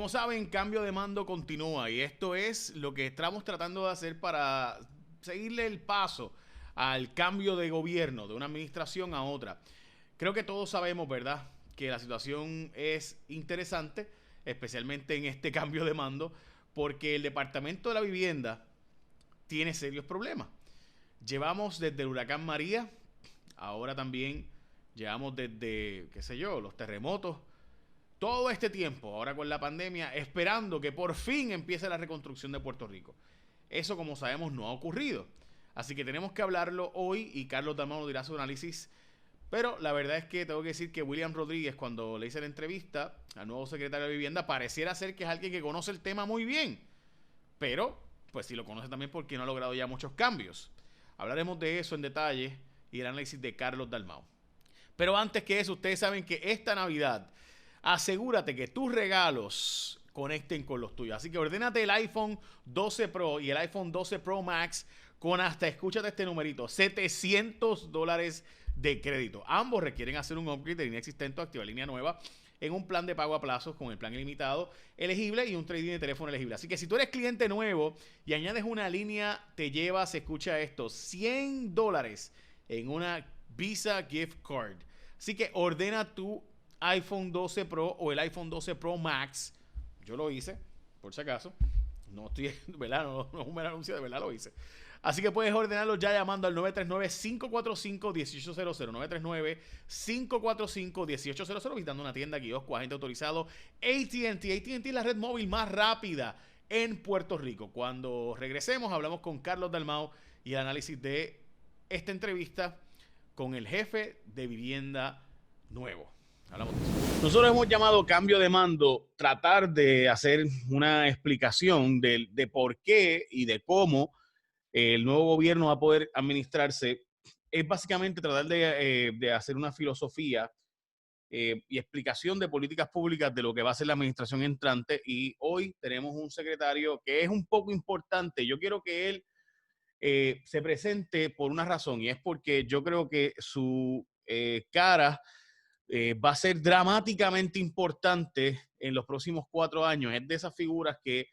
como saben, cambio de mando continúa y esto es lo que estamos tratando de hacer para seguirle el paso al cambio de gobierno de una administración a otra. Creo que todos sabemos, ¿verdad?, que la situación es interesante, especialmente en este cambio de mando, porque el Departamento de la Vivienda tiene serios problemas. Llevamos desde el huracán María, ahora también llevamos desde, qué sé yo, los terremotos, todo este tiempo, ahora con la pandemia, esperando que por fin empiece la reconstrucción de Puerto Rico. Eso, como sabemos, no ha ocurrido. Así que tenemos que hablarlo hoy y Carlos Dalmau nos dirá su análisis. Pero la verdad es que tengo que decir que William Rodríguez, cuando le hice la entrevista al nuevo secretario de Vivienda, pareciera ser que es alguien que conoce el tema muy bien. Pero, pues si lo conoce también porque no ha logrado ya muchos cambios. Hablaremos de eso en detalle y el análisis de Carlos Dalmau. Pero antes que eso, ustedes saben que esta Navidad asegúrate que tus regalos conecten con los tuyos. Así que ordénate el iPhone 12 Pro y el iPhone 12 Pro Max con hasta, escúchate este numerito, $700 de crédito. Ambos requieren hacer un upgrade de línea existente o activar línea nueva en un plan de pago a plazos con el plan ilimitado elegible y un trading de teléfono elegible. Así que si tú eres cliente nuevo y añades una línea, te llevas, escucha esto, $100 en una Visa Gift Card. Así que ordena tu iPhone 12 Pro o el iPhone 12 Pro Max. Yo lo hice, por si acaso. No estoy, ¿verdad? No es un mero anuncio, de verdad lo hice. Así que puedes ordenarlo ya llamando al 939-545-1800. 939-545-1800. Visitando una tienda, kiosco, agente autorizado. AT&T. AT&T es la red móvil más rápida en Puerto Rico. Cuando regresemos, hablamos con Carlos Dalmau y el análisis de esta entrevista con el jefe de vivienda nuevo. Hablamos de eso. Nosotros hemos llamado cambio de mando, tratar de hacer una explicación de por qué y de cómo el nuevo gobierno va a poder administrarse. Es básicamente tratar de hacer una filosofía y explicación de políticas públicas de lo que va a ser la administración entrante. Y hoy tenemos un secretario que es un poco importante. Yo quiero que él se presente por una razón, y es porque yo creo que su cara va a ser dramáticamente importante en los próximos 4 años. Es de esas figuras que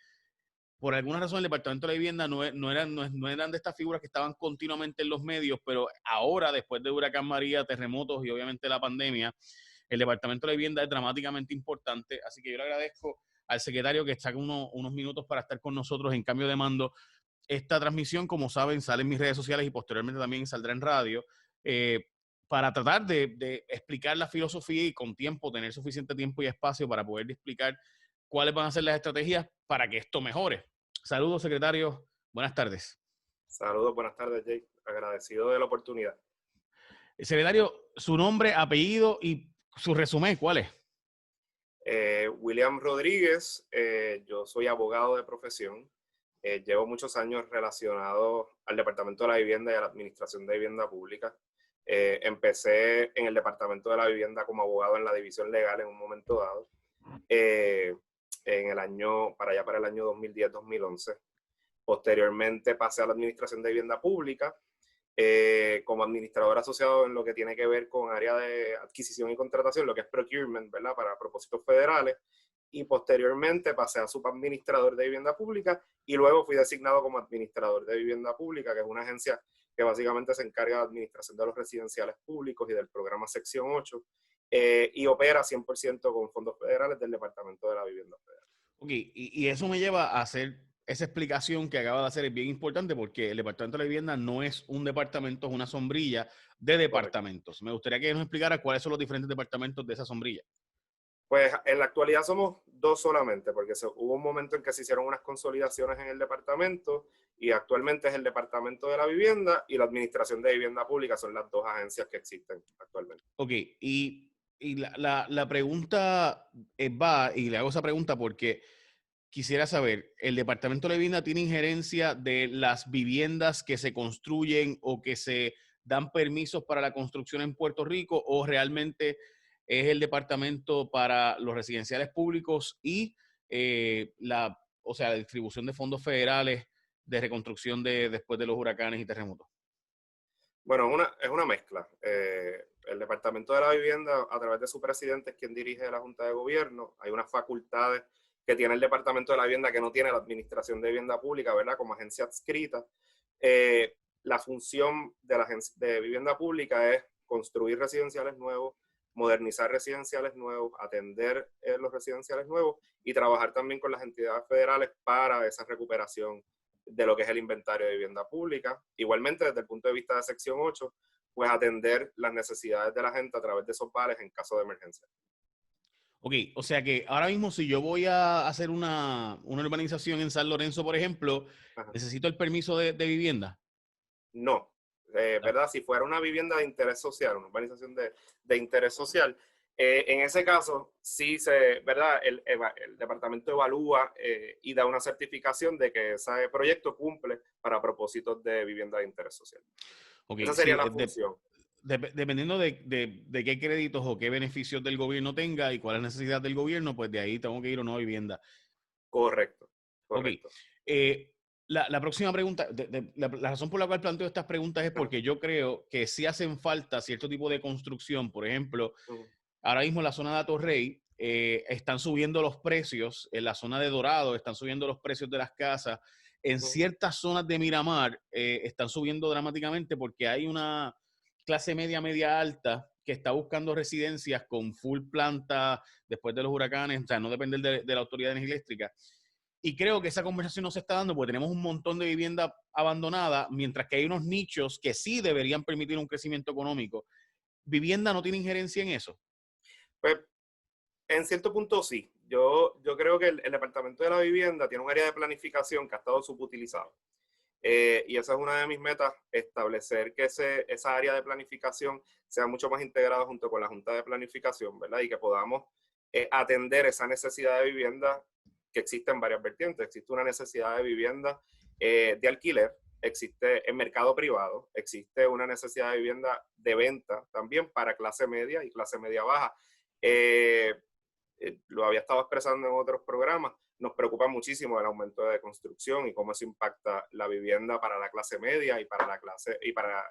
por alguna razón el Departamento de la Vivienda no eran de estas figuras que estaban continuamente en los medios, pero ahora, después de Huracán María, terremotos y obviamente la pandemia, el Departamento de la Vivienda es dramáticamente importante. Así que yo le agradezco al secretario que está con unos minutos para estar con nosotros en cambio de mando. Esta transmisión, como saben, sale en mis redes sociales y posteriormente también saldrá en radio, para tratar de explicar la filosofía y con tiempo, tener suficiente tiempo y espacio para poder explicar cuáles van a ser las estrategias para que esto mejore. Saludos, secretario. Buenas tardes. Saludos, buenas tardes, Jake. Agradecido de la oportunidad. Secretario, su nombre, apellido y su resumen, ¿cuál es? William Rodríguez, yo soy abogado de profesión. Llevo muchos años relacionado al Departamento de la Vivienda y a la Administración de Vivienda Pública. Empecé en el Departamento de la Vivienda como abogado en la división legal en un momento dado, para el año 2010-2011. Posteriormente pasé a la Administración de Vivienda Pública como administrador asociado en lo que tiene que ver con área de adquisición y contratación, lo que es procurement, ¿verdad? Para propósitos federales. Y posteriormente pasé a subadministrador de vivienda pública y luego fui designado como administrador de vivienda pública, que es una agencia que básicamente se encarga de administración de los residenciales públicos y del programa Sección 8, y opera 100% con fondos federales del Departamento de la Vivienda Federal. Ok, y eso me lleva a hacer esa explicación que acaba de hacer, es bien importante porque el Departamento de la Vivienda no es un departamento, es una sombrilla de departamentos. Correcto. Me gustaría que nos explicara cuáles son los diferentes departamentos de esa sombrilla. Pues en la actualidad somos 2 solamente, porque hubo un momento en que se hicieron unas consolidaciones en el departamento y actualmente es el Departamento de la Vivienda y la Administración de Vivienda Pública, son las 2 agencias que existen actualmente. Ok, y la pregunta va, y le hago esa pregunta porque quisiera saber, ¿el Departamento de la Vivienda tiene injerencia de las viviendas que se construyen o que se dan permisos para la construcción en Puerto Rico, o realmente es el departamento para los residenciales públicos y la distribución de fondos federales de reconstrucción después de los huracanes y terremotos? Bueno, es una mezcla. El Departamento de la Vivienda, a través de su presidente, es quien dirige la Junta de Gobierno. Hay unas facultades que tiene el Departamento de la Vivienda, que no tiene la Administración de Vivienda Pública, ¿verdad? Como agencia adscrita. La función de la agencia de vivienda pública es construir residenciales nuevos, modernizar residenciales nuevos, atender los residenciales nuevos y trabajar también con las entidades federales para esa recuperación de lo que es el inventario de vivienda pública. Igualmente, desde el punto de vista de sección 8, pues atender las necesidades de la gente a través de esos vales en caso de emergencia. Ok, o sea que ahora mismo si yo voy a hacer una urbanización en San Lorenzo, por ejemplo, Ajá. ¿necesito el permiso de vivienda? No, ¿verdad? Si fuera una vivienda de interés social, una urbanización de interés social, en ese caso, sí ¿verdad? El departamento evalúa y da una certificación de que ese proyecto cumple para propósitos de vivienda de interés social. Ok, Esa sería sí, la función. dependiendo de qué créditos o qué beneficios del gobierno tenga y cuál es la necesidad del gobierno, pues de ahí tengo que ir o no a vivienda. Correcto, Ok. correcto. La próxima pregunta, la razón por la cual planteo estas preguntas es Ajá. porque yo creo que sí hacen falta cierto tipo de construcción. Por ejemplo, Ujú, ahora mismo en la zona de Atorrey están subiendo los precios, en la zona de Dorado están subiendo los precios de las casas, en ujú, ciertas zonas de Miramar están subiendo dramáticamente porque hay una clase media alta que está buscando residencias con full planta después de los huracanes, o sea, no depender de la Autoridad de Energía Eléctrica. Y creo que esa conversación no se está dando porque tenemos un montón de vivienda abandonada, mientras que hay unos nichos que sí deberían permitir un crecimiento económico. ¿Vivienda no tiene injerencia en eso? Pues en cierto punto sí. Yo creo que el Departamento de la Vivienda tiene un área de planificación que ha estado subutilizado. Y esa es una de mis metas, establecer que esa área de planificación sea mucho más integrada junto con la Junta de Planificación, ¿verdad? Y que podamos atender esa necesidad de vivienda que existe en varias vertientes. Existe una necesidad de vivienda de alquiler, existe en mercado privado, existe una necesidad de vivienda de venta también para clase media y clase media baja. Eh, lo había estado expresando en otros programas, nos preocupa muchísimo el aumento de construcción y cómo eso impacta la vivienda para la clase media y para la clase ¿verdad?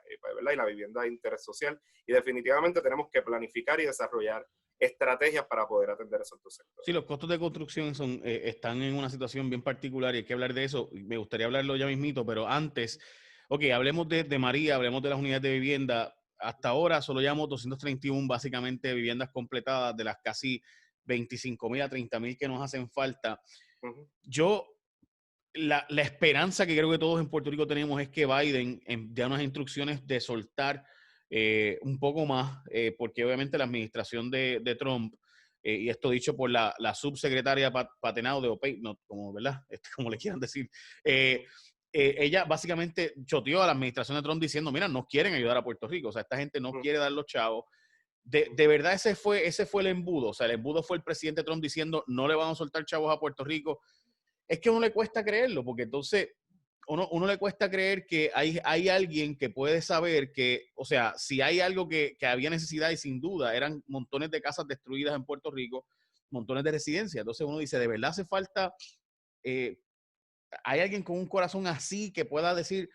Y la vivienda de interés social. Y definitivamente tenemos que planificar y desarrollar estrategias para poder atender esos dos Sí, sectores. los costos de construcción están en una situación bien particular y hay que hablar de eso. Me gustaría hablarlo ya mismito, pero antes, ok, hablemos de María, hablemos de las unidades de vivienda. Hasta ahora solo llevamos 231 básicamente viviendas completadas de las casi 25,000 a 30,000 que nos hacen falta. Uh -huh. Yo, la esperanza que creo que todos en Puerto Rico tenemos es que Biden dé unas instrucciones de soltar un poco más, porque obviamente la administración de Trump, y esto dicho por la subsecretaria Patenado de OPEC, no, como, ¿verdad? Como le quieran decir, ella básicamente choteó a la administración de Trump diciendo, mira, no quieren ayudar a Puerto Rico, o sea, esta gente no quiere dar los chavos. De verdad ese fue el embudo, o sea, el embudo fue el presidente Trump diciendo, no le vamos a soltar chavos a Puerto Rico. Es que a uno le cuesta creerlo, porque entonces uno le cuesta creer que hay alguien que puede saber que, o sea, si hay algo que había necesidad y sin duda eran montones de casas destruidas en Puerto Rico, montones de residencias. Entonces uno dice, ¿de verdad hace falta? eh, ¿Hay alguien con un corazón así que pueda decir,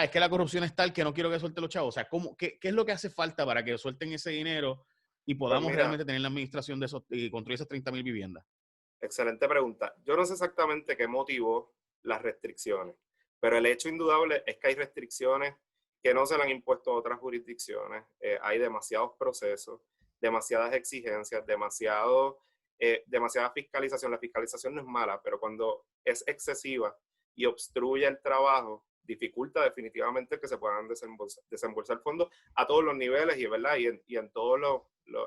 es que la corrupción es tal que no quiero que suelte los chavos? O sea, qué es lo que hace falta para que suelten ese dinero y Pues podamos mira, realmente tener la administración de esos y construir esas 30,000 viviendas? excelente pregunta. Yo no sé exactamente qué motivó las restricciones, pero el hecho indudable es que hay restricciones que no se le han impuesto a otras jurisdicciones. Hay demasiados procesos, demasiadas exigencias, demasiada fiscalización. La fiscalización no es mala, pero cuando es excesiva y obstruye el trabajo, dificulta definitivamente que se puedan desembolsar fondos a todos los niveles y, ¿verdad? Y en todas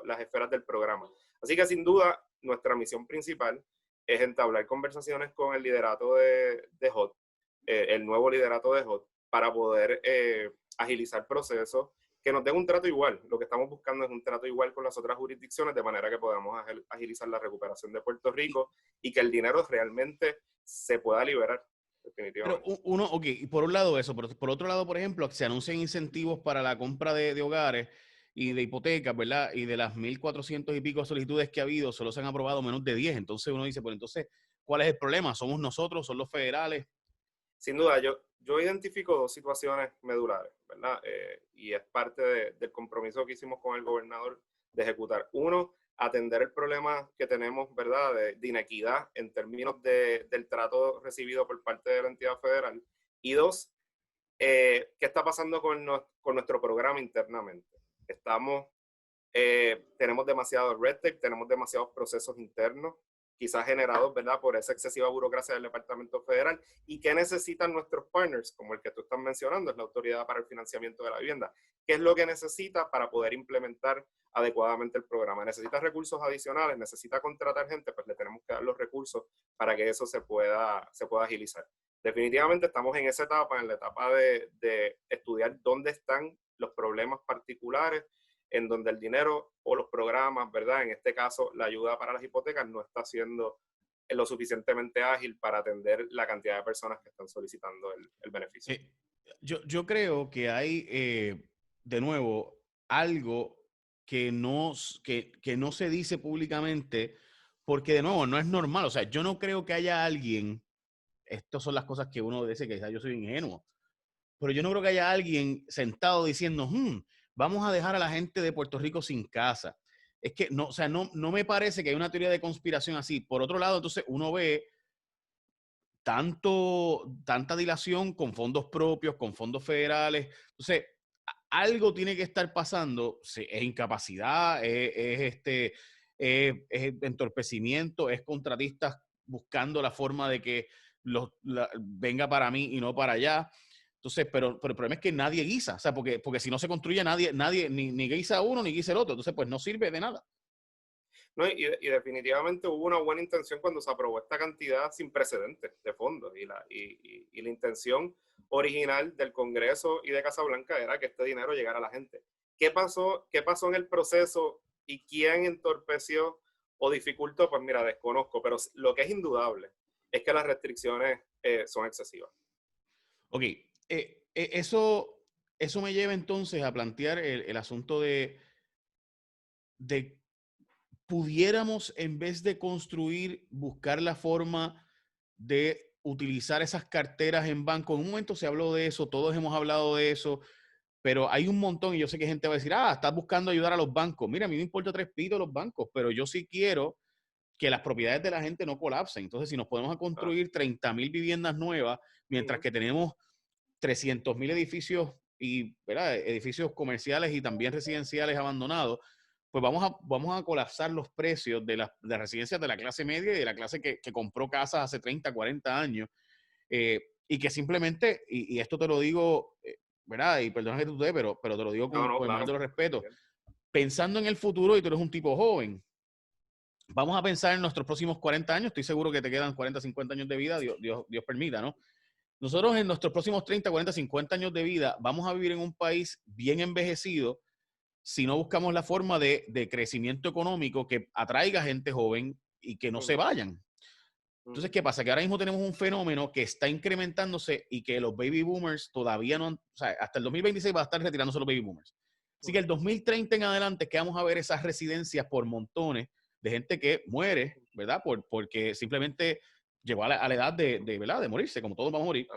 las esferas del programa. Así que sin duda nuestra misión principal es entablar conversaciones con el liderato de HOT, el nuevo liderato de HOT, para poder agilizar procesos que nos den un trato igual. Lo que estamos buscando es un trato igual con las otras jurisdicciones, de manera que podamos agilizar la recuperación de Puerto Rico y que el dinero realmente se pueda liberar, Pero definitivamente. uno, ok, y por un lado eso, pero por otro lado, por ejemplo, se anuncian incentivos para la compra de hogares y de hipotecas, ¿verdad? Y de las 1,400 y pico solicitudes que ha habido, solo se han aprobado menos de 10. Entonces uno dice, pues entonces, ¿cuál es el problema? ¿Somos nosotros? ¿Son los federales? Sin duda, yo identifico dos situaciones medulares, ¿verdad? Y es parte del compromiso que hicimos con el gobernador de ejecutar. Uno, atender el problema que tenemos, ¿verdad?, de inequidad en términos del trato recibido por parte de la entidad federal. Y dos, ¿qué está pasando con nuestro programa internamente? Tenemos demasiado red tape, tenemos demasiados procesos internos, quizás generados, ¿verdad?, por esa excesiva burocracia del Departamento Federal. ¿Y qué necesitan nuestros partners, como el que tú estás mencionando, es la Autoridad para el Financiamiento de la Vivienda? ¿Qué es lo que necesita para poder implementar adecuadamente el programa? ¿Necesita recursos adicionales? ¿Necesita contratar gente? Pues le tenemos que dar los recursos para que eso se pueda agilizar. Definitivamente estamos en esa etapa, en la etapa de estudiar dónde están los problemas particulares, en donde el dinero o los programas, ¿verdad? En este caso, la ayuda para las hipotecas no está siendo lo suficientemente ágil para atender la cantidad de personas que están solicitando el beneficio. Yo creo que hay, de nuevo, algo que no se dice públicamente, porque de nuevo, no es normal. O sea, yo no creo que haya alguien, estas son las cosas que uno dice que yo soy ingenuo, pero yo no creo que haya alguien sentado diciendo, vamos a dejar a la gente de Puerto Rico sin casa. Es que no, o sea, no me parece que hay una teoría de conspiración así. Por otro lado, entonces uno ve tanta dilación con fondos propios, con fondos federales. Entonces, algo tiene que estar pasando. Es incapacidad, es entorpecimiento, es contratistas buscando la forma de que venga para mí y no para allá. Entonces, pero el problema es que nadie guisa, o sea, porque si no se construye, nadie ni guisa uno ni guisa el otro. Entonces, pues no sirve de nada. No, y definitivamente hubo una buena intención cuando se aprobó esta cantidad sin precedentes de fondos. Y la intención original del Congreso y de Casablanca era que este dinero llegara a la gente. ¿Qué pasó en el proceso y quién entorpeció o dificultó? Pues mira, desconozco, pero lo que es indudable es que las restricciones son excesivas. Ok, eso me lleva entonces a plantear el asunto de pudiéramos, en vez de construir, buscar la forma de utilizar esas carteras en banco. En un momento se habló de eso, todos hemos hablado de eso, pero hay un montón y yo sé que gente va a decir, estás buscando ayudar a los bancos. Mira, a mí me importa tres pitos los bancos, pero yo sí quiero que las propiedades de la gente no colapsen. Entonces, si nos podemos construir 30,000 viviendas nuevas, mientras que tenemos 300,000 edificios y, ¿verdad?, edificios comerciales y también residenciales abandonados, pues vamos a colapsar los precios de las residencias de la clase media y de la clase que compró casas hace 30, 40 años, y que simplemente, y esto te lo digo, ¿verdad? Y perdona que te tuve, pero te lo digo No, no, con el mayor claro. de los respetos. Pensando en el futuro, y tú eres un tipo joven, vamos a pensar en nuestros próximos 40 años. Estoy seguro que te quedan 40, 50 años de vida, Dios permita, ¿no? Nosotros en nuestros próximos 30, 40, 50 años de vida vamos a vivir en un país bien envejecido si no buscamos la forma de crecimiento económico que atraiga gente joven y que no se vayan. Entonces, ¿qué pasa? Que ahora mismo tenemos un fenómeno que está incrementándose y que los baby boomers todavía no, o sea, hasta el 2026 va a estar retirándose los baby boomers. Así que el 2030 en adelante que vamos a ver esas residencias por montones de gente que muere, ¿verdad? Porque simplemente llegó a la edad ¿verdad?, de morirse, como todos vamos a morir.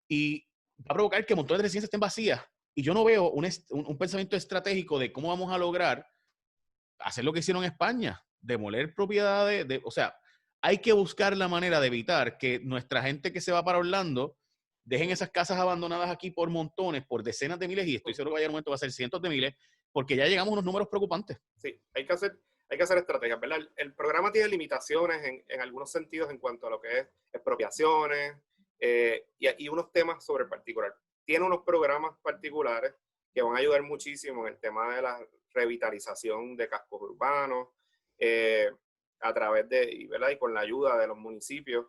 Y va a provocar que montones de residencias estén vacías. Y yo no veo un pensamiento estratégico de cómo vamos a lograr hacer lo que hicieron en España, demoler propiedades, o sea, hay que buscar la manera de evitar que nuestra gente que se va para Orlando dejen esas casas abandonadas aquí por montones, por decenas de miles, y estoy seguro que va a llegar un momento va a ser cientos de miles, porque ya llegamos a unos números preocupantes. Sí, hay que hacer estrategias, ¿verdad? El programa tiene limitaciones en algunos sentidos en cuanto a lo que es expropiaciones y unos temas sobre el particular. Tiene unos programas particulares que van a ayudar muchísimo en el tema de la revitalización de cascos urbanos, a través ¿verdad? Y con la ayuda de los municipios,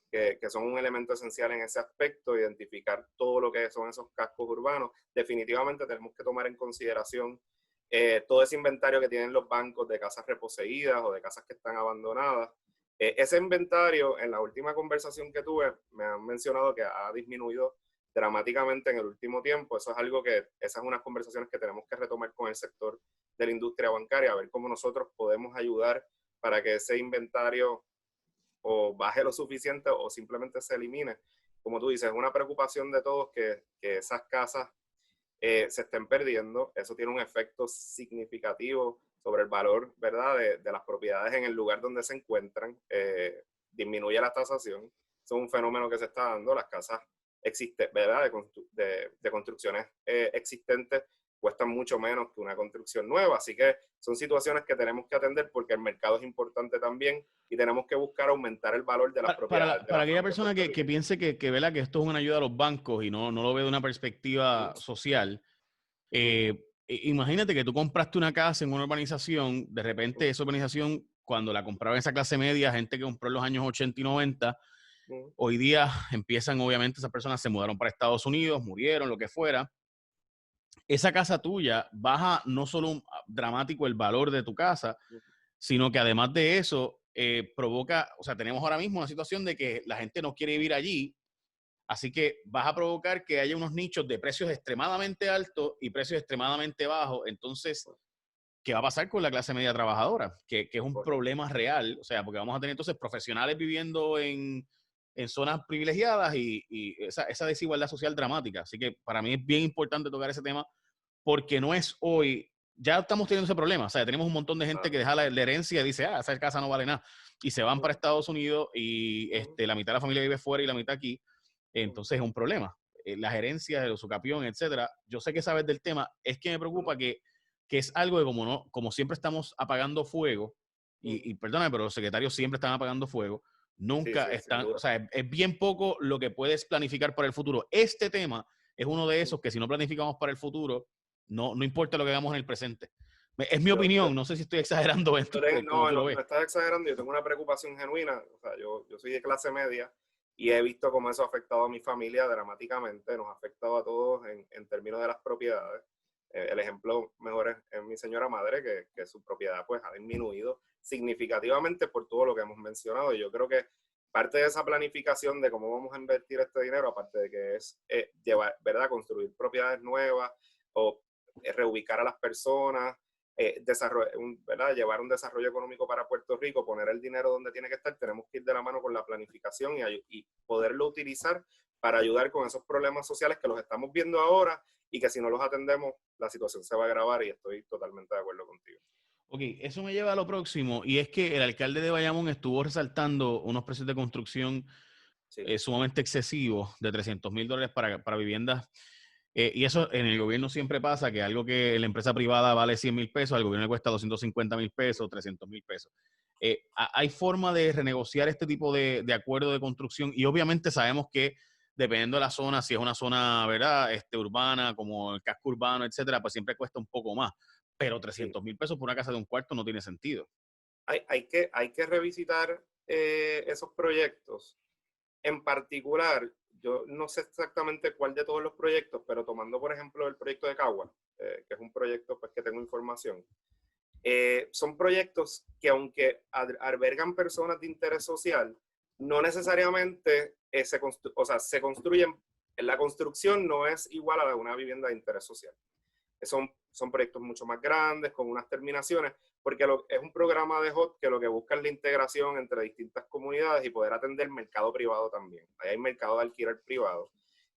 que son un elemento esencial en ese aspecto, identificar todo lo que son esos cascos urbanos. Definitivamente tenemos que tomar en consideración todo ese inventario que tienen los bancos de casas reposeídas o de casas que están abandonadas. Ese inventario, en la última conversación que tuve, me han mencionado que ha disminuido dramáticamente en el último tiempo. Eso es algo esas son unas conversaciones que tenemos que retomar con el sector de la industria bancaria, a ver cómo nosotros podemos ayudar para que ese inventario o baje lo suficiente o simplemente se elimine. Como tú dices, es una preocupación de todos que esas casas se estén perdiendo. Eso tiene un efecto significativo sobre el valor, ¿verdad?, de las propiedades en el lugar donde se encuentran, disminuye la tasación. Eso es un fenómeno que se está dando. Las casas ¿verdad?, de construcciones existentes cuestan mucho menos que una construcción nueva. Así que son situaciones que tenemos que atender porque el mercado es importante también y tenemos que buscar aumentar el valor de las propiedades. Para aquella persona que piense ¿verdad?, que esto es una ayuda a los bancos y no lo ve de una perspectiva social, imagínate que tú compraste una casa en una urbanización, de repente esa urbanización, cuando la compraron esa clase media, gente que compró en los años 80 y 90, hoy día empiezan, obviamente, esas personas se mudaron para Estados Unidos, murieron, lo que fuera. Esa casa tuya baja no solo dramático el valor de tu casa, sino que además de eso provoca, o sea, tenemos ahora mismo una situación de que la gente no quiere vivir allí, así que vas a provocar que haya unos nichos de precios extremadamente altos y precios extremadamente bajos. Entonces, ¿qué va a pasar con la clase media trabajadora? Que es un problema real, o sea, porque vamos a tener entonces profesionales viviendo en zonas privilegiadas y esa desigualdad social dramática. Así que para mí es bien importante tocar ese tema porque no es hoy, ya estamos teniendo ese problema, o sea, tenemos un montón de gente que deja la herencia y dice, esa casa no vale nada, y se van para Estados Unidos y la mitad de la familia vive fuera y la mitad aquí, entonces es un problema. Las herencias, el usucapión, etcétera. Yo sé que sabes del tema, es que me preocupa que es algo de como siempre estamos apagando fuego, y perdóname, pero los secretarios siempre están apagando fuego, nunca están, o sea, es bien poco lo que puedes planificar para el futuro. Este tema es uno de esos que si no planificamos para el futuro, no importa lo que hagamos en el presente. Es mi opinión, no sé si estoy exagerando esto, como tú lo ves. No estás exagerando, yo tengo una preocupación genuina, o sea, yo soy de clase media y he visto cómo eso ha afectado a mi familia dramáticamente, nos ha afectado a todos en términos de las propiedades. El ejemplo mejor es mi señora madre, que su propiedad pues ha disminuido significativamente por todo lo que hemos mencionado, y yo creo que parte de esa planificación de cómo vamos a invertir este dinero, aparte de que es llevar, ¿verdad?, construir propiedades nuevas o reubicar a las personas, ¿verdad?, llevar un desarrollo económico para Puerto Rico, poner el dinero donde tiene que estar, tenemos que ir de la mano con la planificación y poderlo utilizar para ayudar con esos problemas sociales que los estamos viendo ahora y que si no los atendemos, la situación se va a agravar, y estoy totalmente de acuerdo contigo. Ok, eso me lleva a lo próximo, y es que el alcalde de Bayamón estuvo resaltando unos precios de construcción sumamente excesivos, de $300,000 para viviendas. Y eso en el gobierno siempre pasa, que algo que la empresa privada vale 100,000 pesos, al gobierno le cuesta 250,000 pesos, 300,000 pesos. ¿Hay forma de renegociar este tipo de acuerdo de construcción? Y obviamente sabemos que dependiendo de la zona, si es una zona, ¿verdad?, urbana, como el casco urbano, etcétera, pues siempre cuesta un poco más. Pero 300,000 pesos por una casa de un cuarto no tiene sentido. Hay que revisitar esos proyectos. En particular, yo no sé exactamente cuál de todos los proyectos, pero tomando por ejemplo el proyecto de Cagua, que es un proyecto pues que tengo información, son proyectos que aunque albergan personas de interés social, no necesariamente se construyen, la construcción no es igual a la de una vivienda de interés social. Son proyectos mucho más grandes, con unas terminaciones, porque es un programa de HOT que lo que busca es la integración entre distintas comunidades y poder atender el mercado privado también. Ahí hay mercado de alquiler privado.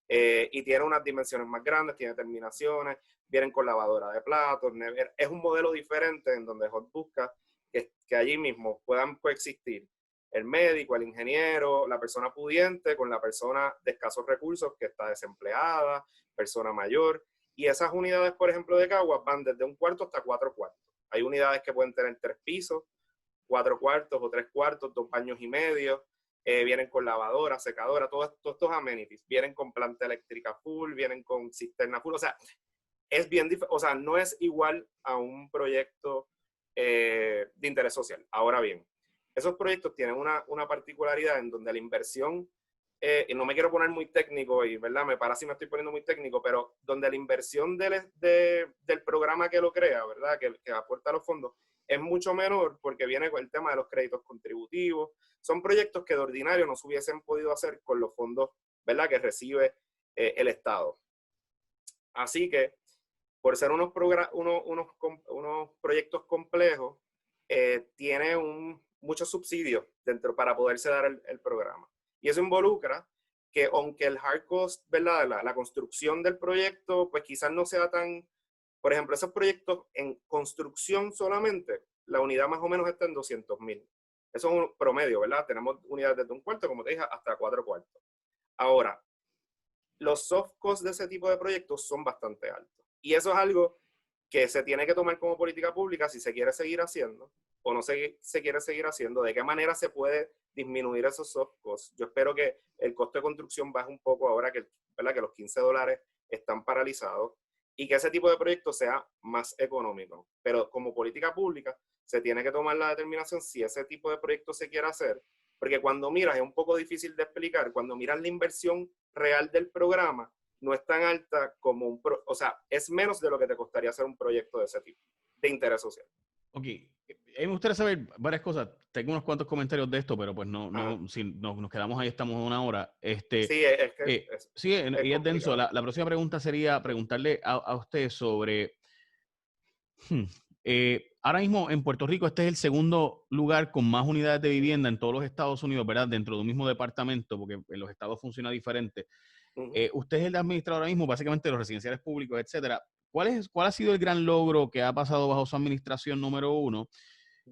Y tiene unas dimensiones más grandes, tiene terminaciones, vienen con lavadora de platos, nevera. Es un modelo diferente en donde HOT busca que allí mismo puedan coexistir el médico, el ingeniero, la persona pudiente con la persona de escasos recursos que está desempleada, persona mayor. Y esas unidades, por ejemplo, de Caguas van desde un cuarto hasta 4 cuartos. Hay unidades que pueden tener 3 pisos, 4 cuartos o 3 cuartos, 2 baños y medio. Vienen con lavadora, secadora, todos estos amenities. Vienen con planta eléctrica full, vienen con cisterna full. O sea, es bien o sea, no es igual a un proyecto de interés social. Ahora bien, esos proyectos tienen una particularidad en donde la inversión, y no me quiero poner muy técnico, y verdad, me parece si me estoy poniendo muy técnico, pero donde la inversión del programa que lo crea, verdad, que aporta los fondos, es mucho menor porque viene con el tema de los créditos contributivos. Son proyectos que de ordinario no se hubiesen podido hacer con los fondos, verdad, que recibe el Estado. Así que, por ser unos proyectos complejos, tiene muchos subsidios dentro para poderse dar el programa. Y eso involucra que aunque el hard cost, ¿verdad?, la construcción del proyecto, pues quizás no sea tan, Por ejemplo, esos proyectos en construcción solamente, la unidad más o menos está en 200,000. Eso es un promedio, ¿verdad? Tenemos unidades desde un cuarto, como te dije, hasta 4 cuartos. Ahora, los soft costs de ese tipo de proyectos son bastante altos. Y eso es algo que se tiene que tomar como política pública si se quiere seguir haciendo o no se quiere seguir haciendo. ¿De qué manera se puede disminuir esos soft costs? Yo espero que el costo de construcción baje un poco ahora que, ¿verdad?, que los $15 están paralizados y que ese tipo de proyectos sea más económico. Pero como política pública se tiene que tomar la determinación si ese tipo de proyectos se quiere hacer, porque cuando miras, es un poco difícil de explicar, cuando miras la inversión real del programa, no es tan alta como o sea, es menos de lo que te costaría hacer un proyecto de ese tipo, de interés social. Ok, me gustaría saber varias cosas. Tengo unos cuantos comentarios de esto, pero pues no, si nos quedamos ahí, estamos 1 hora. Sí, es que sí, y es denso. complicado. La próxima pregunta sería preguntarle a usted sobre, ahora mismo en Puerto Rico este es el segundo lugar con más unidades de vivienda en todos los Estados Unidos, ¿verdad? Dentro de un mismo departamento, porque en los estados funciona diferente. Usted es el administrador ahora mismo, básicamente de los residenciales públicos, etcétera. ¿Cuál ha sido el gran logro que ha pasado bajo su administración, número uno?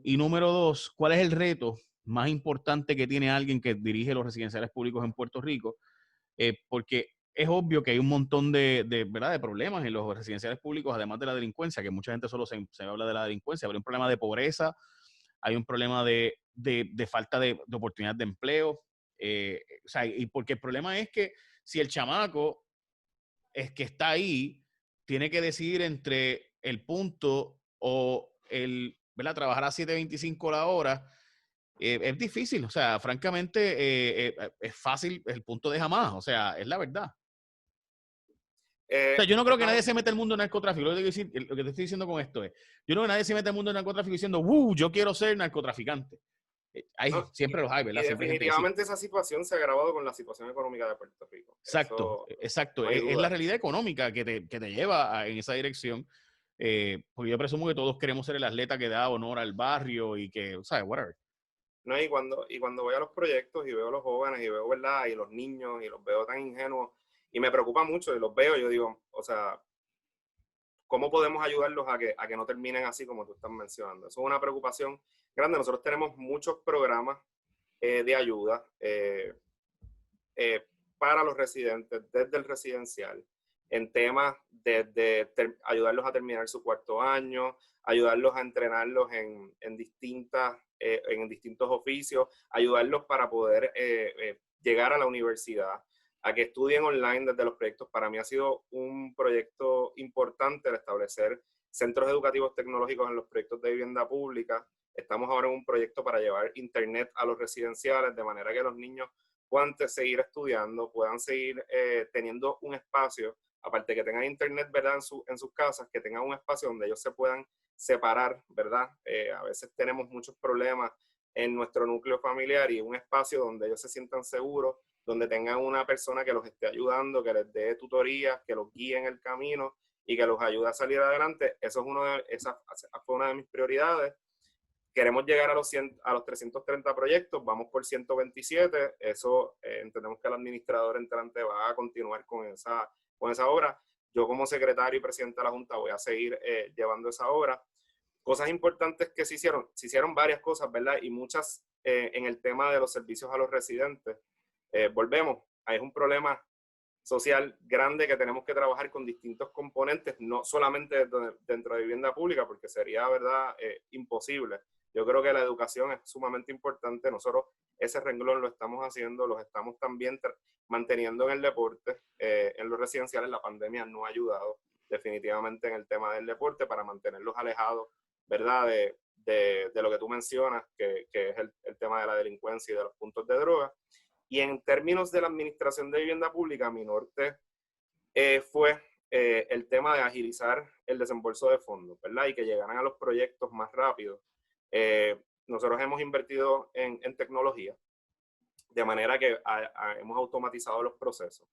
Y número dos, ¿cuál es el reto más importante que tiene alguien que dirige los residenciales públicos en Puerto Rico? Porque es obvio que hay un montón ¿verdad?, de problemas en los residenciales públicos, además de la delincuencia, que mucha gente solo se habla de la delincuencia, pero hay un problema de pobreza, hay un problema de falta de oportunidad de empleo. O sea, y porque el problema es que si el chamaco es que está ahí, tiene que decidir entre el punto o ¿verdad?, trabajar a 7.25 la hora, es difícil. O sea, francamente, es fácil, el punto de jamás. O sea, es la verdad. O sea, yo no creo que nadie se meta al mundo del narcotráfico. Lo que te estoy diciendo con esto es, yo no creo que nadie se meta al mundo del narcotráfico diciendo, yo quiero ser narcotraficante. No, Siempre los hay, ¿verdad? y Siempre hay gente que sí. definitivamente esa situación se ha agravado con la situación económica de Puerto Rico. Exacto, Eso, exacto. no hay Es la duda. realidad económica que te lleva en esa dirección. Porque yo presumo que todos queremos ser el atleta que da honor al barrio y que, ¿sabes? Whatever. No, y cuando voy a los proyectos y veo a los jóvenes y veo, ¿verdad?, y los niños y los veo tan ingenuos y me preocupa mucho y los veo, yo digo, o sea, ¿cómo podemos ayudarlos a que no terminen así como tú estás mencionando? Eso es una preocupación grande. Nosotros tenemos muchos programas de ayuda para los residentes desde el residencial en temas de ayudarlos a terminar su 4º año, ayudarlos a entrenarlos en distintos oficios, ayudarlos para poder llegar a la universidad, a que estudien online desde los proyectos. Para mí ha sido un proyecto importante el establecer centros educativos tecnológicos en los proyectos de vivienda pública. Estamos ahora en un proyecto para llevar internet a los residenciales, de manera que los niños puedan seguir estudiando, puedan seguir teniendo un espacio, aparte que tengan internet, ¿verdad?, en sus casas, que tengan un espacio donde ellos se puedan separar, ¿verdad? A veces tenemos muchos problemas en nuestro núcleo familiar, y un espacio donde ellos se sientan seguros, donde tengan una persona que los esté ayudando, que les dé tutorías, que los guíe en el camino y que los ayude a salir adelante. Esa fue una de mis prioridades. Queremos llegar a los 330 proyectos, vamos por 127. Eso entendemos que el administrador entrante va a continuar con esa obra. Yo, como secretario y presidente de la Junta, voy a seguir llevando esa obra. Cosas importantes que se hicieron varias cosas, ¿verdad? Y muchas en el tema de los servicios a los residentes. Volvemos, ahí es un problema social grande que tenemos que trabajar con distintos componentes, no solamente dentro de vivienda pública, porque sería, ¿verdad?, imposible. Yo creo que la educación es sumamente importante. Nosotros ese renglón lo estamos haciendo, los estamos también manteniendo en el deporte. En los residenciales la pandemia no ha ayudado definitivamente en el tema del deporte para mantenerlos alejados, ¿verdad?, de lo que tú mencionas, que es el tema de la delincuencia y de los puntos de droga. Y en términos de la administración de vivienda pública, mi norte fue el tema de agilizar el desembolso de fondos, ¿verdad?, y que llegaran a los proyectos más rápido. Nosotros hemos invertido en tecnología, de manera que hemos automatizado los procesos.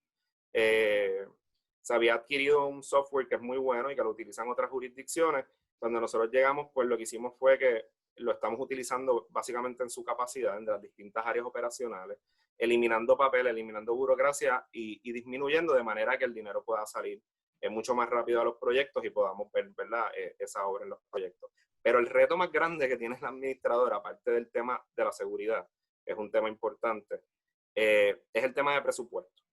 Se había adquirido un software que es muy bueno y que lo utilizan otras jurisdicciones. Cuando nosotros llegamos, pues lo que hicimos fue que lo estamos utilizando básicamente en su capacidad, en las distintas áreas operacionales, eliminando papel, eliminando burocracia y disminuyendo, de manera que el dinero pueda salir mucho más rápido a los proyectos y podamos ver, ¿verdad? Esa obra en los proyectos. Pero el reto más grande que tiene la administradora, aparte del tema de la seguridad, es un tema importante, es el tema de presupuesto.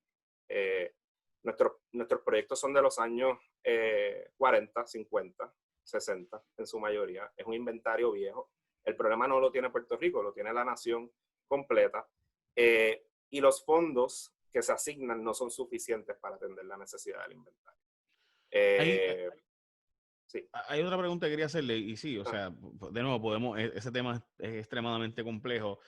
Nuestros proyectos son de los años 40, 50, 60 en su mayoría. Es un inventario viejo. El problema no lo tiene Puerto Rico, lo tiene la nación completa. Y los fondos que se asignan no son suficientes para atender la necesidad del inventario. Sí. Hay otra pregunta que quería hacerle, y sí, o sea, de nuevo, ese tema es extremadamente complejo.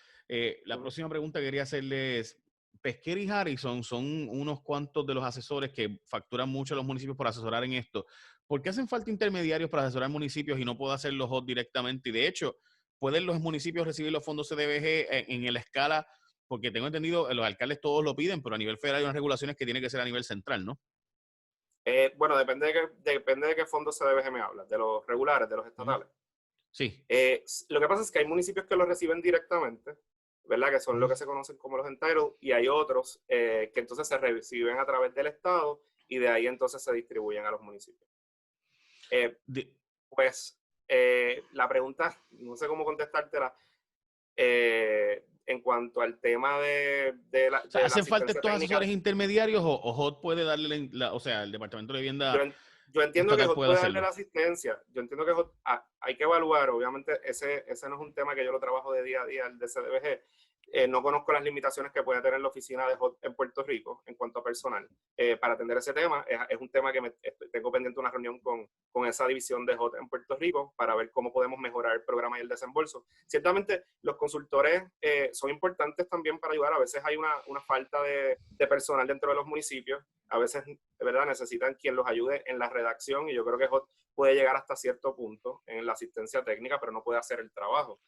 La próxima pregunta que quería hacerle es, Pesquera y Harrison son unos cuantos de los asesores que facturan mucho a los municipios por asesorar en esto. ¿Por qué hacen falta intermediarios para asesorar municipios y no puedo hacerlo HOT directamente? Y de hecho, ¿pueden los municipios recibir los fondos CDBG en la escala? Porque tengo entendido, los alcaldes todos lo piden, pero a nivel federal hay unas regulaciones que tiene que ser a nivel central, ¿no? Bueno, depende de qué fondos CDBG me hablas, de los regulares, de los estatales. Sí. Lo que pasa es que hay municipios que lo reciben directamente, ¿verdad? Que son lo que se conocen como los entitled, y hay otros que entonces se reciben a través del Estado y de ahí entonces se distribuyen a los municipios. La pregunta, no sé cómo contestártela, en cuanto al tema de la o sea, de ¿hacen falta estos técnica, asesores intermediarios o HOT puede darle, o sea, el Departamento de Vivienda yo entiendo que estatal HOT puede puede darle hacerlo? la asistencia. Yo entiendo que HOT, hay que evaluar, obviamente ese no es un tema que yo lo trabajo de día a día, el de CDBG. No conozco las limitaciones que puede tener la oficina de HOT en Puerto Rico en cuanto a personal. Para atender ese tema, es un tema que tengo pendiente una reunión con esa división de HOT en Puerto Rico para ver cómo podemos mejorar el programa y el desembolso. Ciertamente, los consultores son importantes también para ayudar. A veces hay una falta de personal dentro de los municipios. A veces, de verdad, necesitan quien los ayude en la redacción y yo creo que HOT puede llegar hasta cierto punto en la asistencia técnica, pero no puede hacer el trabajo.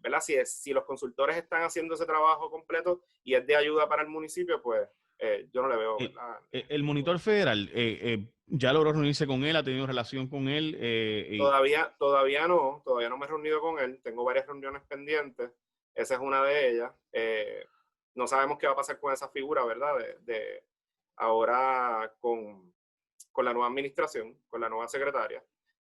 ¿Verdad? Si los consultores están haciendo ese trabajo completo y es de ayuda para el municipio, pues yo no le veo, ¿verdad? El monitor federal, ¿ya logró reunirse con él? ¿Ha tenido relación con él? Todavía no me he reunido con él. Tengo varias reuniones pendientes. Esa es una de ellas. No sabemos qué va a pasar con esa figura, ¿verdad? Ahora con la nueva administración, con la nueva secretaria.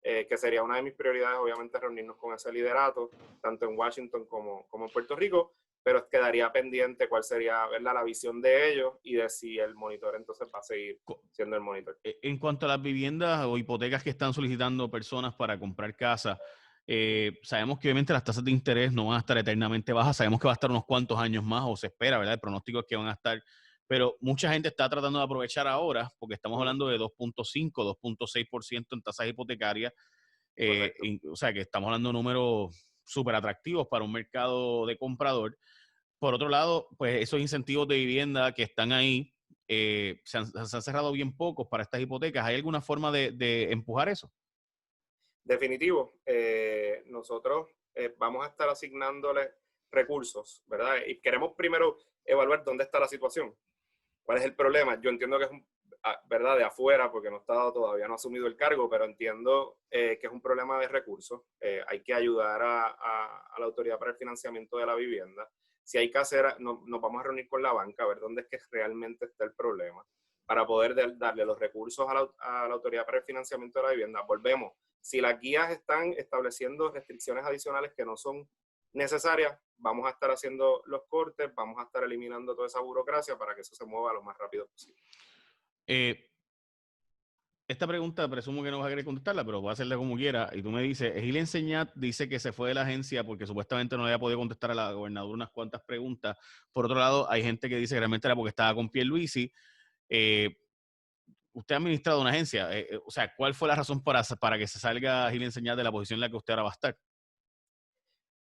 Que sería una de mis prioridades, obviamente, reunirnos con ese liderato, tanto en Washington como en Puerto Rico, pero quedaría pendiente cuál sería, ¿verdad?, la visión de ellos y de si el monitor entonces va a seguir siendo el monitor. En cuanto a las viviendas o hipotecas que están solicitando personas para comprar casa, sabemos que obviamente las tasas de interés no van a estar eternamente bajas, sabemos que va a estar unos cuantos años más, o se espera, ¿verdad? El pronóstico es que van a estar, pero mucha gente está tratando de aprovechar ahora, porque estamos hablando de 2.5, 2.6% en tasas hipotecarias, o sea que estamos hablando de números súper atractivos para un mercado de comprador. Por otro lado, pues esos incentivos de vivienda que están ahí, se han cerrado bien pocos para estas hipotecas. ¿Hay alguna forma de empujar eso? Definitivo. Nosotros vamos a estar asignándole recursos, ¿verdad? Y queremos primero evaluar dónde está la situación, cuál es el problema. Yo entiendo que es ¿verdad?, de afuera, porque no está todavía no ha asumido el cargo, pero entiendo que es un problema de recursos. Hay que ayudar a la Autoridad para el Financiamiento de la Vivienda. Si hay que hacer, nos vamos a reunir con la banca a ver dónde es que realmente está el problema, para poder darle los recursos a la Autoridad para el Financiamiento de la Vivienda. Volvemos, si las guías están estableciendo restricciones adicionales que no son necesarias, vamos a estar haciendo los cortes, vamos a estar eliminando toda esa burocracia para que eso se mueva lo más rápido posible. Esta pregunta presumo que no vas a querer contestarla, pero voy a hacerla como quiera. Y tú me dices, Gil Enseñat dice que se fue de la agencia porque supuestamente no había podido contestar a la gobernadora unas cuantas preguntas. Por otro lado, hay gente que dice que realmente era porque estaba con Pierluisi. Usted ha administrado una agencia. O sea, ¿cuál fue la razón para que se salga Gil Enseñat de la posición en la que usted ahora va a estar?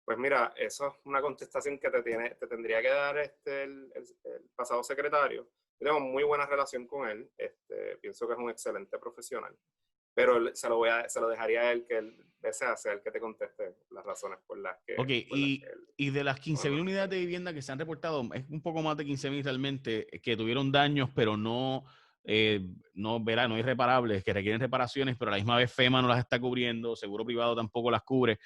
Pues mira, eso es una contestación que te tendría que dar el pasado secretario. Tenemos muy buena relación con él. Pienso que es un excelente profesional. Pero se lo dejaría a él que él sea el que te conteste las razones por las que... Ok, y de las 15,000 unidades de vivienda que se han reportado, es un poco más de 15,000 realmente que tuvieron daños, pero no irreparables, que requieren reparaciones, pero a la misma vez FEMA no las está cubriendo, seguro privado tampoco las cubre.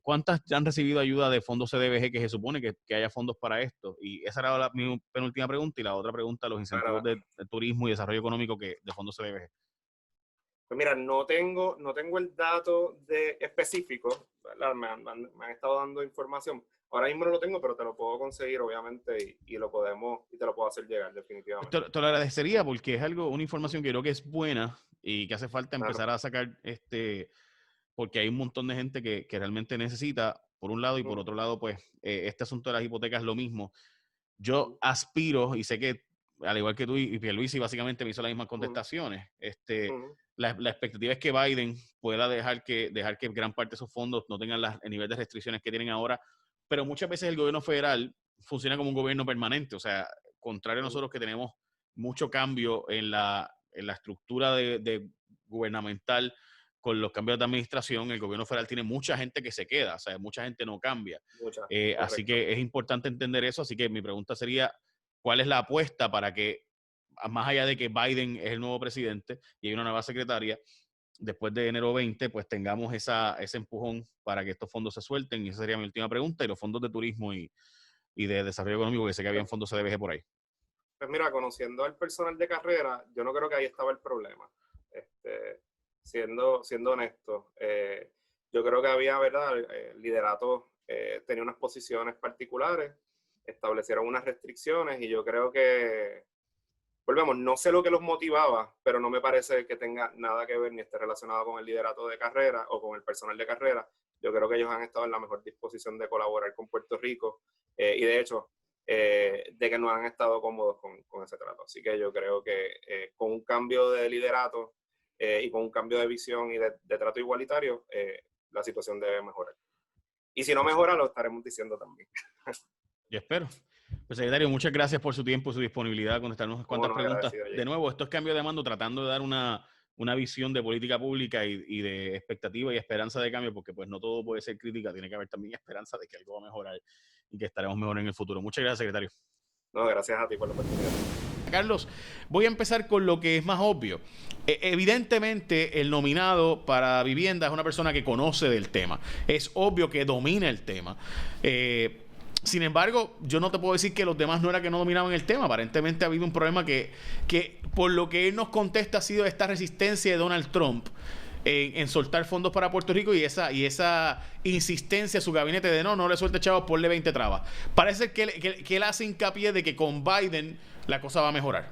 ¿cuántas han recibido ayuda de fondos CDBG, que se supone que haya fondos para esto? Y esa era mi penúltima pregunta. Y la otra pregunta, los incentivos de turismo y desarrollo económico de fondos CDBG. Pues mira, no tengo el dato específico, ¿verdad? Me han estado dando información. Ahora mismo no lo tengo, pero te lo puedo conseguir, obviamente, y te lo puedo hacer llegar, definitivamente. Te lo agradecería, porque es una información que creo que es buena y que hace falta empezar a sacar, porque hay un montón de gente que realmente necesita, por un lado, y por otro lado, pues, este asunto de las hipotecas es lo mismo. Yo aspiro, y sé que, al igual que tú y Pierluisi, básicamente me hizo las mismas contestaciones. La expectativa es que Biden pueda dejar que gran parte de esos fondos no tengan el nivel de restricciones que tienen ahora, pero muchas veces el gobierno federal funciona como un gobierno permanente. O sea, contrario a nosotros, que tenemos mucho cambio en la estructura de gubernamental con los cambios de administración, el gobierno federal tiene mucha gente que se queda, o sea, mucha gente no cambia. Así que es importante entender eso. Así que mi pregunta sería, ¿cuál es la apuesta para que, más allá de que Biden es el nuevo presidente y hay una nueva secretaria, después de enero 20, pues tengamos ese empujón para que estos fondos se suelten? Y esa sería mi última pregunta. Y los fondos de turismo y de desarrollo económico, que sé que habían fondos CDBG por ahí. Pues mira, conociendo al personal de carrera, yo no creo que ahí estaba el problema. Siendo honesto, yo creo que había, ¿verdad? El liderato tenía unas posiciones particulares, establecieron unas restricciones, y yo creo que, volvemos, no sé lo que los motivaba, pero no me parece que tenga nada que ver ni esté relacionado con el liderato de carrera o con el personal de carrera. Yo creo que ellos han estado en la mejor disposición de colaborar con Puerto Rico, y de hecho, de que no han estado cómodos con ese trato. Así que yo creo que con un cambio de liderato y con un cambio de visión y de trato igualitario, la situación debe mejorar. Y si no mejora, lo estaremos diciendo también. Yo espero. Pues, secretario, muchas gracias por su tiempo y su disponibilidad a contestarnos cuantas preguntas. De nuevo, esto es Cambio de Mando, tratando de dar una visión de política pública y de expectativa y esperanza de cambio, porque pues no todo puede ser crítica, tiene que haber también esperanza de que algo va a mejorar y que estaremos mejor en el futuro. Muchas gracias, secretario. No, gracias a ti por la oportunidad. Carlos, voy a empezar con lo que es más obvio. Evidentemente, el nominado para vivienda es una persona que conoce del tema. Es obvio que domina el tema. Sin embargo, yo no te puedo decir que los demás no era que no dominaban el tema. Aparentemente ha habido un problema que por lo que él nos contesta, ha sido esta resistencia de Donald Trump en soltar fondos para Puerto Rico, y esa insistencia a su gabinete de no le suelte, chavos, ponle 20 trabas. Parece que él hace hincapié de que con Biden la cosa va a mejorar.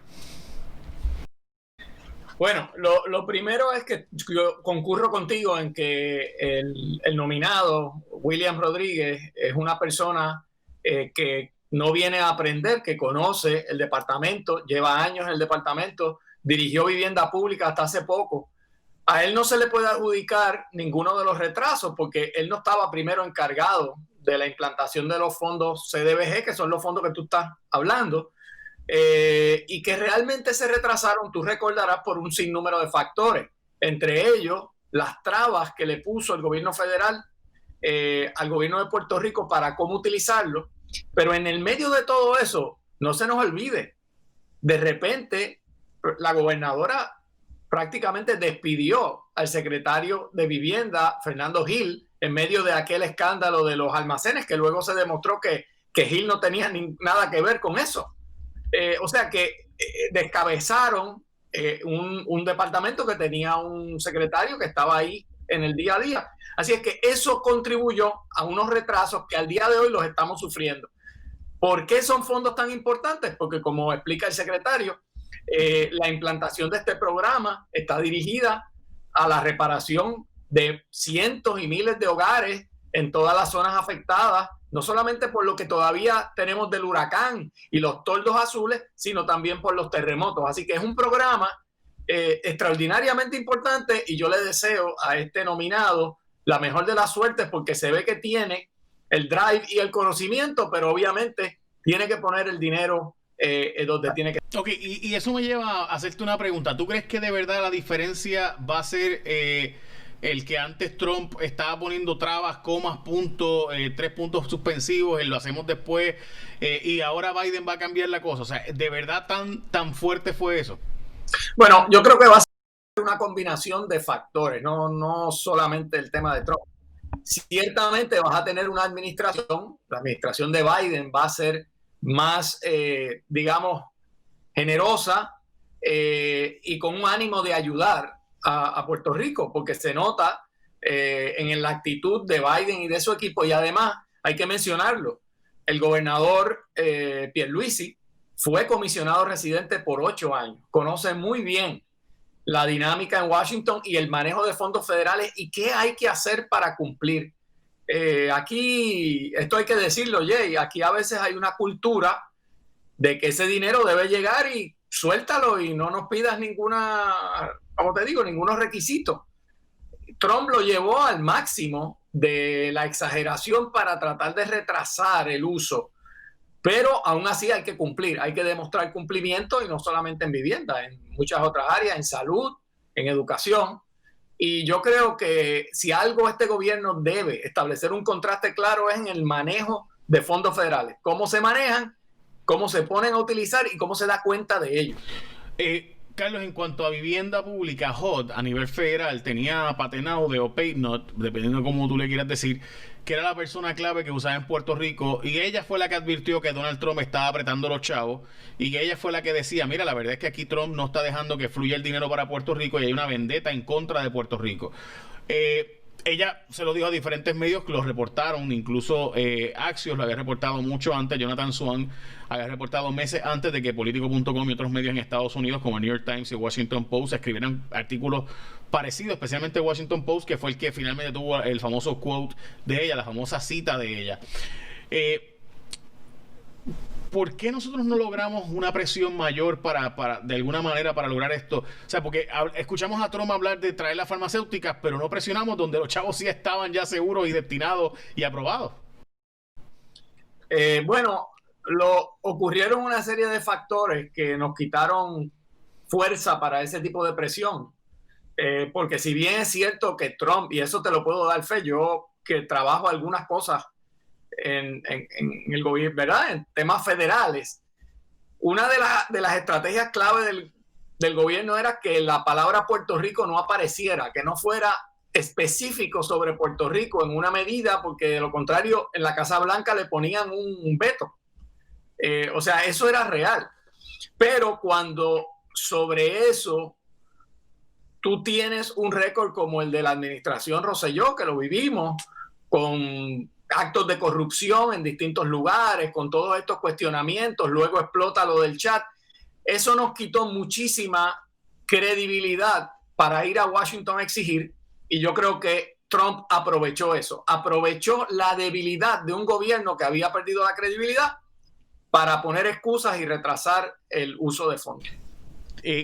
Bueno, lo primero es que yo concurro contigo en que el nominado, William Rodríguez, es una persona que no viene a aprender, que conoce el departamento, lleva años en el departamento, dirigió vivienda pública hasta hace poco. A él no se le puede adjudicar ninguno de los retrasos, porque él no estaba primero encargado de la implantación de los fondos CDBG, que son los fondos que tú estás hablando, y que realmente se retrasaron, tú recordarás, por un sinnúmero de factores, entre ellos las trabas que le puso el gobierno federal al gobierno de Puerto Rico para cómo utilizarlo. Pero en el medio de todo eso, no se nos olvide, de repente la gobernadora prácticamente despidió al secretario de Vivienda, Fernando Gil, en medio de aquel escándalo de los almacenes, que luego se demostró que Gil no tenía nada que ver con eso. O sea que descabezaron un departamento que tenía un secretario que estaba ahí en el día a día. Así es que eso contribuyó a unos retrasos que al día de hoy los estamos sufriendo. ¿Por qué son fondos tan importantes? Porque, como explica el secretario, la implantación de este programa está dirigida a la reparación de cientos y miles de hogares en todas las zonas afectadas, no solamente por lo que todavía tenemos del huracán y los toldos azules, sino también por los terremotos. Así que es un programa extraordinariamente importante, y yo le deseo a este nominado la mejor de las suertes, porque se ve que tiene el drive y el conocimiento, pero obviamente tiene que poner el dinero donde tiene que. Ok, y eso me lleva a hacerte una pregunta. ¿Tú crees que de verdad la diferencia va a ser el que antes Trump estaba poniendo trabas, comas, puntos, 3 puntos suspensivos, lo hacemos después, y ahora Biden va a cambiar la cosa? O sea, ¿de verdad tan fuerte fue eso? Bueno, yo creo que va a ser una combinación de factores, no solamente el tema de Trump. ciertamente vas a tener una administración, la administración de Biden va a ser más, digamos, generosa y con un ánimo de ayudar a Puerto Rico, porque se nota en la actitud de Biden y de su equipo. Y además, hay que mencionarlo, el gobernador Pierluisi fue comisionado residente por 8 años, conoce muy bien la dinámica en Washington y el manejo de fondos federales y qué hay que hacer para cumplir. Aquí, esto hay que decirlo, Jay, aquí a veces hay una cultura de que ese dinero debe llegar y suéltalo y no nos pidas ningunos requisitos. Trump lo llevó al máximo de la exageración para tratar de retrasar el uso, pero aún así hay que cumplir, hay que demostrar cumplimiento y no solamente en vivienda, en muchas otras áreas, en salud, en educación. Y yo creo que si algo este gobierno debe establecer un contraste claro es en el manejo de fondos federales, cómo se manejan, cómo se ponen a utilizar y cómo se da cuenta de ellos. Carlos, en cuanto a vivienda pública, HUD a nivel federal tenía Pat Enaudi o Pate Not, dependiendo de cómo tú le quieras decir, que era la persona clave que usaba en Puerto Rico, y ella fue la que advirtió que Donald Trump estaba apretando los chavos, y ella fue la que decía, mira, la verdad es que aquí Trump no está dejando que fluya el dinero para Puerto Rico y hay una vendetta en contra de Puerto Rico. Ella se lo dijo a diferentes medios que lo reportaron, incluso Axios lo había reportado mucho antes, Jonathan Swan había reportado meses antes de que Politico.com y otros medios en Estados Unidos como el New York Times y Washington Post escribieran artículos parecidos, especialmente Washington Post, que fue el que finalmente tuvo el famoso quote de ella, la famosa cita de ella. ¿Por qué nosotros no logramos una presión mayor para de alguna manera para lograr esto? O sea, porque escuchamos a Trump hablar de traer las farmacéuticas, pero no presionamos donde los chavos sí estaban ya seguros y destinados y aprobados. Bueno, ocurrieron una serie de factores que nos quitaron fuerza para ese tipo de presión. Porque si bien es cierto que Trump, y eso te lo puedo dar fe, yo que trabajo algunas cosas en el gobierno, ¿verdad? En temas federales. Una de las estrategias clave del gobierno era que la palabra Puerto Rico no apareciera, que no fuera específico sobre Puerto Rico en una medida, porque de lo contrario en la Casa Blanca le ponían un veto. O sea, eso era real. Pero cuando sobre eso tú tienes un récord como el de la administración Rosselló, que lo vivimos, con actos de corrupción en distintos lugares, con todos estos cuestionamientos, luego explota lo del chat. Eso nos quitó muchísima credibilidad para ir a Washington a exigir, y yo creo que Trump aprovechó eso, aprovechó la debilidad de un gobierno que había perdido la credibilidad para poner excusas y retrasar el uso de fondos.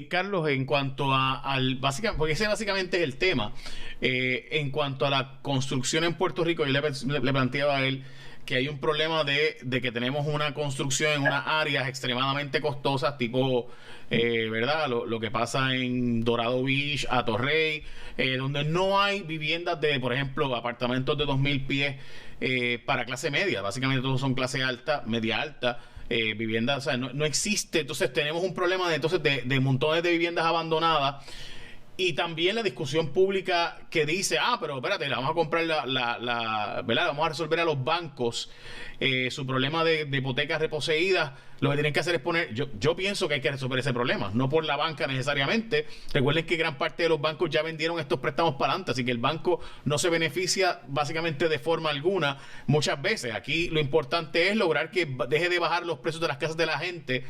Carlos, en cuanto básicamente, porque ese básicamente es el tema, en cuanto a la construcción en Puerto Rico, yo le planteaba a él que hay un problema de que tenemos una construcción en unas áreas extremadamente costosas, tipo, ¿verdad? Lo que pasa en Dorado Beach, Atorrey, donde no hay viviendas de, por ejemplo, apartamentos de 2,000 pies para clase media. Básicamente todos son clase alta, media alta. Viviendas, o sea, no existe. Entonces tenemos un problema de montones de viviendas abandonadas, y también la discusión pública que dice, pero espérate, le vamos a comprar ¿verdad? Vamos a resolver a los bancos su problema de hipotecas reposeídas. Lo que tienen que hacer es poner, yo pienso que hay que resolver ese problema, no por la banca necesariamente. Recuerden que gran parte de los bancos ya vendieron estos préstamos para adelante, así que el banco no se beneficia básicamente de forma alguna muchas veces. Aquí lo importante es lograr que deje de bajar los precios de las casas de la gente,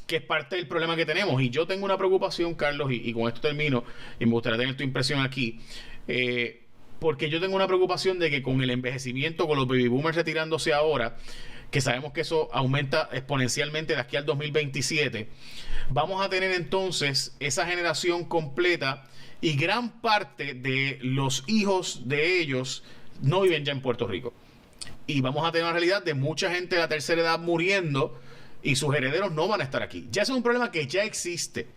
que es parte del problema que tenemos. Y yo tengo una preocupación, Carlos, y con esto termino, y me gustaría tener tu impresión aquí, porque yo tengo una preocupación de que con el envejecimiento, con los baby boomers retirándose ahora, que sabemos que eso aumenta exponencialmente de aquí al 2027, vamos a tener entonces esa generación completa, y gran parte de los hijos de ellos no viven ya en Puerto Rico. Y vamos a tener una realidad de mucha gente de la tercera edad muriendo, y sus herederos no van a estar aquí. Ya es un problema que ya existe,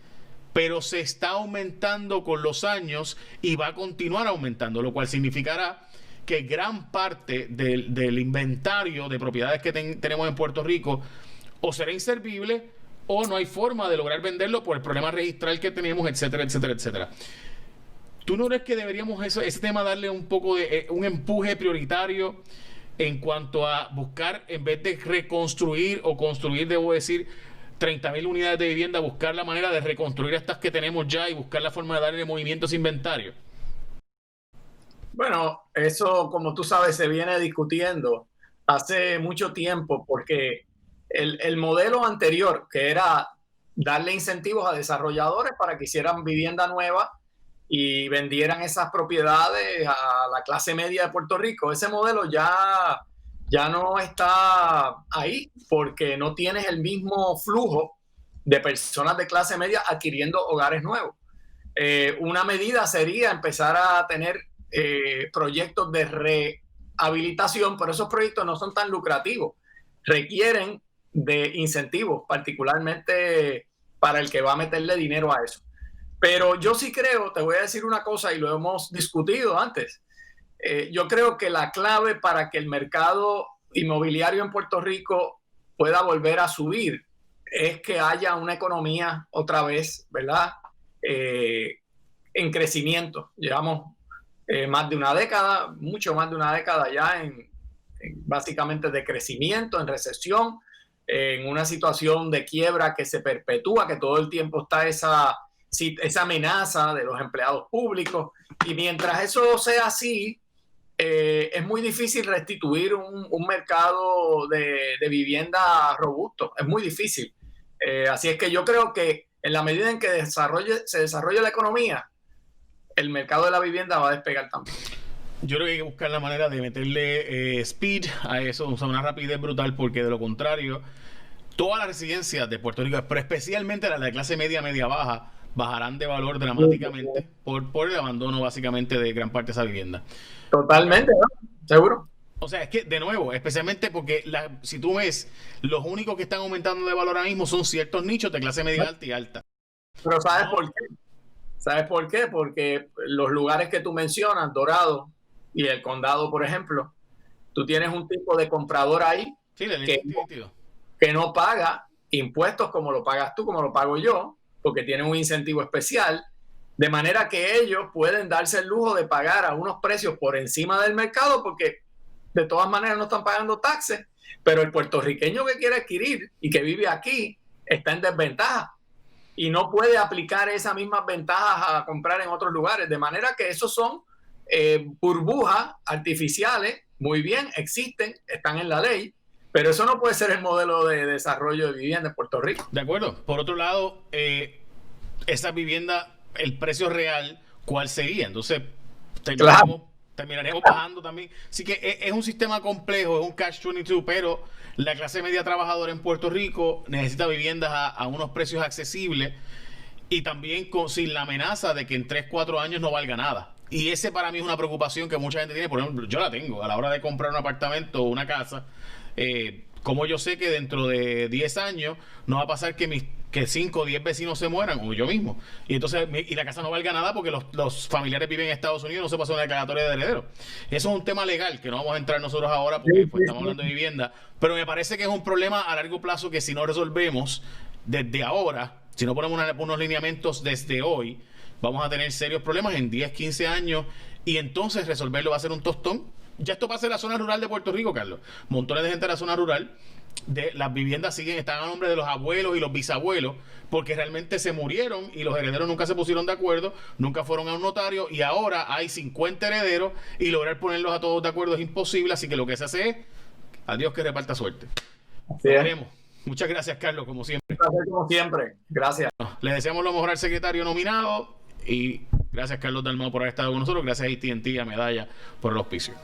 pero se está aumentando con los años y va a continuar aumentando, lo cual significará que gran parte del inventario de propiedades que tenemos en Puerto Rico o será inservible o no hay forma de lograr venderlo por el problema registral que tenemos, etcétera, etcétera, etcétera. ¿Tú no crees que deberíamos ese tema darle un poco de un empuje prioritario en cuanto a buscar, en vez de reconstruir o construir, debo decir, 30,000 unidades de vivienda, buscar la manera de reconstruir estas que tenemos ya y buscar la forma de darle movimiento a ese inventario? Bueno, eso, como tú sabes, se viene discutiendo hace mucho tiempo, porque el modelo anterior, que era darle incentivos a desarrolladores para que hicieran vivienda nueva y vendieran esas propiedades a la clase media de Puerto Rico, ese modelo ya no está ahí, porque no tienes el mismo flujo de personas de clase media adquiriendo hogares nuevos. Una medida sería empezar a tener proyectos de rehabilitación, pero esos proyectos no son tan lucrativos, requieren de incentivos, particularmente para el que va a meterle dinero a eso. Pero yo sí creo, te voy a decir una cosa, y lo hemos discutido antes, yo creo que la clave para que el mercado inmobiliario en Puerto Rico pueda volver a subir es que haya una economía otra vez, ¿verdad? En crecimiento. Llevamos más de una década, mucho más de una década ya en básicamente de crecimiento, en recesión, en una situación de quiebra que se perpetúa, que todo el tiempo está esa amenaza de los empleados públicos, y mientras eso sea así, es muy difícil restituir un mercado de vivienda robusto, es muy difícil. Así es que yo creo que en la medida en que se desarrolle la economía, el mercado de la vivienda va a despegar también. Yo creo que hay que buscar la manera de meterle speed a eso, o sea, una rapidez brutal, porque de lo contrario, todas las residencias de Puerto Rico, pero especialmente las de clase media, media baja, bajarán de valor dramáticamente por el abandono básicamente de gran parte de esa vivienda. Totalmente, ¿no? Seguro. O sea, es que, de nuevo, especialmente porque si tú ves, los únicos que están aumentando de valor ahora mismo son ciertos nichos de clase media alta y alta. Pero ¿sabes por qué? ¿Sabes por qué? Porque los lugares que tú mencionas, Dorado y el Condado, por ejemplo, tú tienes un tipo de comprador ahí que no paga impuestos como lo pagas tú, como lo pago yo, porque tienen un incentivo especial, de manera que ellos pueden darse el lujo de pagar a unos precios por encima del mercado, porque de todas maneras no están pagando taxes, pero el puertorriqueño que quiere adquirir y que vive aquí está en desventaja y no puede aplicar esas mismas ventajas a comprar en otros lugares, de manera que esos son burbujas artificiales, muy bien, existen, están en la ley, pero eso no puede ser el modelo de desarrollo de vivienda en Puerto Rico. De acuerdo. Por otro lado, esa vivienda, el precio real, ¿cuál sería? Entonces, terminaremos bajando también. Así que es un sistema complejo, es un catch-22, pero la clase media trabajadora en Puerto Rico necesita viviendas a unos precios accesibles y también sin la amenaza de que en 3-4 años no valga nada. Y ese para mí es una preocupación que mucha gente tiene. Por ejemplo, yo la tengo a la hora de comprar un apartamento o una casa. Como yo sé que dentro de 10 años no va a pasar que 5 o 10 vecinos se mueran, o yo mismo, y entonces la casa no valga nada porque los familiares viven en Estados Unidos, no se pasó una declaratoria de heredero. Eso es un tema legal que no vamos a entrar nosotros ahora porque estamos hablando de vivienda, pero me parece que es un problema a largo plazo que si no resolvemos desde ahora, si no ponemos unos lineamientos desde hoy, vamos a tener serios problemas en 10, 15 años, y entonces resolverlo va a ser un tostón. Ya esto pasa en la zona rural de Puerto Rico, Carlos. Montones de gente en la zona rural, las viviendas están a nombre de los abuelos y los bisabuelos, porque realmente se murieron y los herederos nunca se pusieron de acuerdo, nunca fueron a un notario, y ahora hay 50 herederos y lograr ponerlos a todos de acuerdo es imposible, así que lo que se hace es, adiós que reparta suerte. Sí. Veremos. Muchas gracias, Carlos, como siempre. Como siempre, gracias. Le deseamos lo mejor al secretario nominado y gracias, Carlos Dalmau, por haber estado con nosotros. Gracias a AT&T y a Medalla por el auspicio.